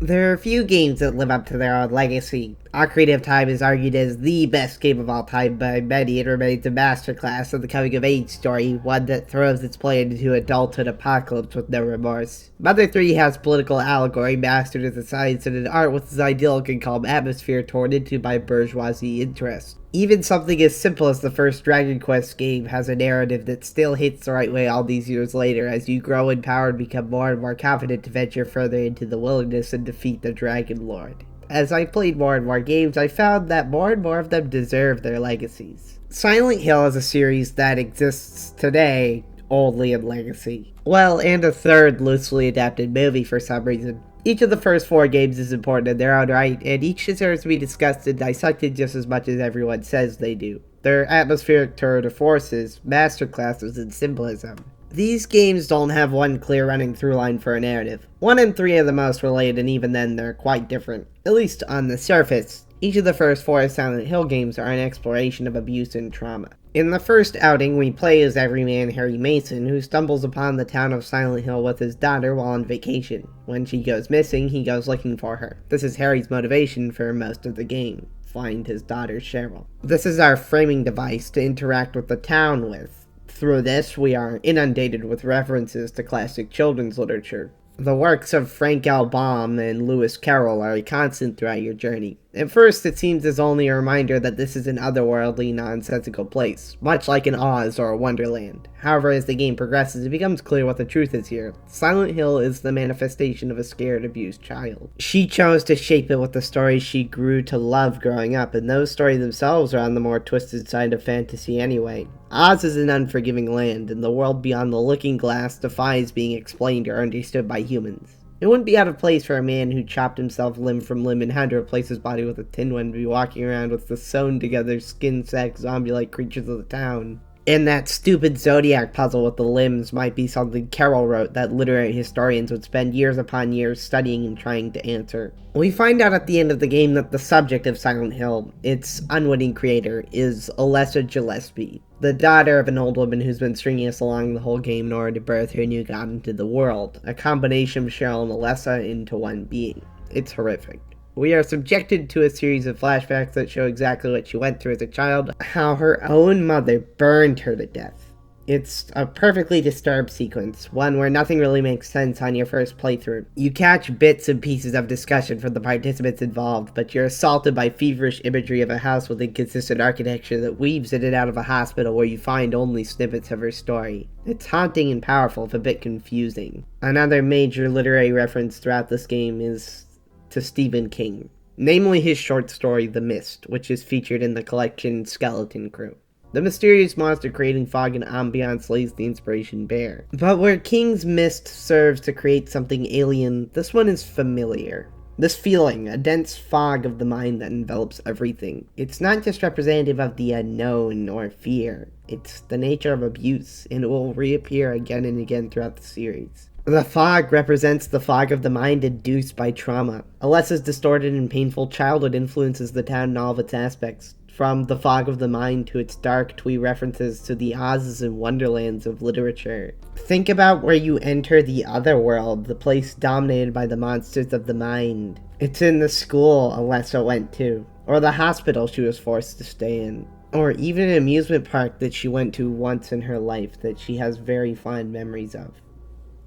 There are few games that live up to their own legacy. Ocarina of Time is argued as the best game of all time by many and remains a masterclass of the coming-of-age story, one that throws its play into adulthood apocalypse with no remorse. Mother 3 has political allegory mastered as a science and an art with its idyllic and calm atmosphere torn into by bourgeoisie interest. Even something as simple as the first Dragon Quest game has a narrative that still hits the right way all these years later as you grow in power and become more and more confident to venture further into the wilderness and defeat the Dragon Lord. As I played more and more games, I found that more and more of them deserve their legacies. Silent Hill is a series that exists today only in legacy. Well, and a third loosely adapted movie for some reason. Each of the first 4 games is important in their own right, and each deserves to be discussed and dissected just as much as everyone says they do. They're atmospheric tour de forces, masterclasses in symbolism. These games don't have one clear running through line for a narrative. 1 and 3 are the most related, and even then they're quite different, at least on the surface. Each of the first 4 Silent Hill games are an exploration of abuse and trauma. In the first outing, we play as everyman Harry Mason, who stumbles upon the town of Silent Hill with his daughter while on vacation. When she goes missing, he goes looking for her. This is Harry's motivation for most of the game: find his daughter Cheryl. This is our framing device to interact with the town with. Through this, we are inundated with references to classic children's literature. The works of Frank L. Baum and Lewis Carroll are a constant throughout your journey. At first, it seems as only a reminder that this is an otherworldly, nonsensical place, much like an Oz or a Wonderland. However, as the game progresses, it becomes clear what the truth is here. Silent Hill is the manifestation of a scared, abused child. She chose to shape it with the stories she grew to love growing up, and those stories themselves are on the more twisted side of fantasy anyway. Oz is an unforgiving land, and the world beyond the looking glass defies being explained or understood by humans. It wouldn't be out of place for a man who chopped himself limb from limb and had to replace his body with a tin one to be walking around with the sewn-together skin-sack zombie-like creatures of the town. And that stupid Zodiac puzzle with the limbs might be something Carroll wrote that literary historians would spend years upon years studying and trying to answer. We find out at the end of the game that the subject of Silent Hill, its unwitting creator, is Alessa Gillespie, the daughter of an old woman who's been stringing us along the whole game in order to birth her new god into the world, a combination of Cheryl and Alessa into one being. It's horrific. We are subjected to a series of flashbacks that show exactly what she went through as a child, how her own mother burned her to death. It's a perfectly disturbed sequence, one where nothing really makes sense on your first playthrough. You catch bits and pieces of discussion from the participants involved, but you're assaulted by feverish imagery of a house with inconsistent architecture that weaves in and out of a hospital where you find only snippets of her story. It's haunting and powerful, if a bit confusing. Another major literary reference throughout this game is to Stephen King, namely his short story The Mist, which is featured in the collection Skeleton Crew. The mysterious monster creating fog and ambiance lays the inspiration bare. But where King's Mist serves to create something alien, this one is familiar. This feeling, a dense fog of the mind that envelops everything. It's not just representative of the unknown or fear, it's the nature of abuse, and it will reappear again and again throughout the series. The fog represents the fog of the mind induced by trauma. Alessa's distorted and painful childhood influences the town in all of its aspects, from the fog of the mind to its dark, twee references to the Oz's and Wonderlands of literature. Think about where you enter the other world, the place dominated by the monsters of the mind. It's in the school Alessa went to, or the hospital she was forced to stay in, or even an amusement park that she went to once in her life that she has very fond memories of.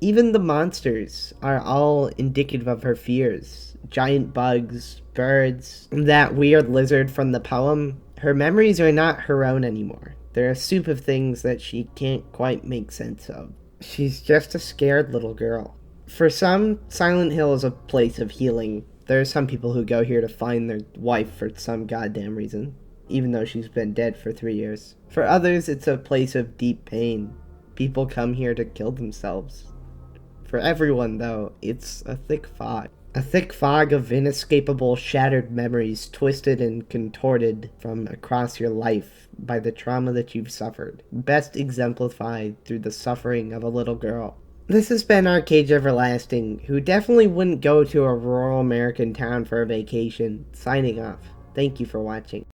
Even the monsters are all indicative of her fears. Giant bugs, birds, that weird lizard from the poem. Her memories are not her own anymore. They're a soup of things that she can't quite make sense of. She's just a scared little girl. For some, Silent Hill is a place of healing. There are some people who go here to find their wife for some goddamn reason, even though she's been dead for 3 years. For others, it's a place of deep pain. People come here to kill themselves. For everyone, though, it's a thick fog. A thick fog of inescapable shattered memories twisted and contorted from across your life by the trauma that you've suffered, best exemplified through the suffering of a little girl. This has been Arcade Everlasting, who definitely wouldn't go to a rural American town for a vacation, signing off. Thank you for watching.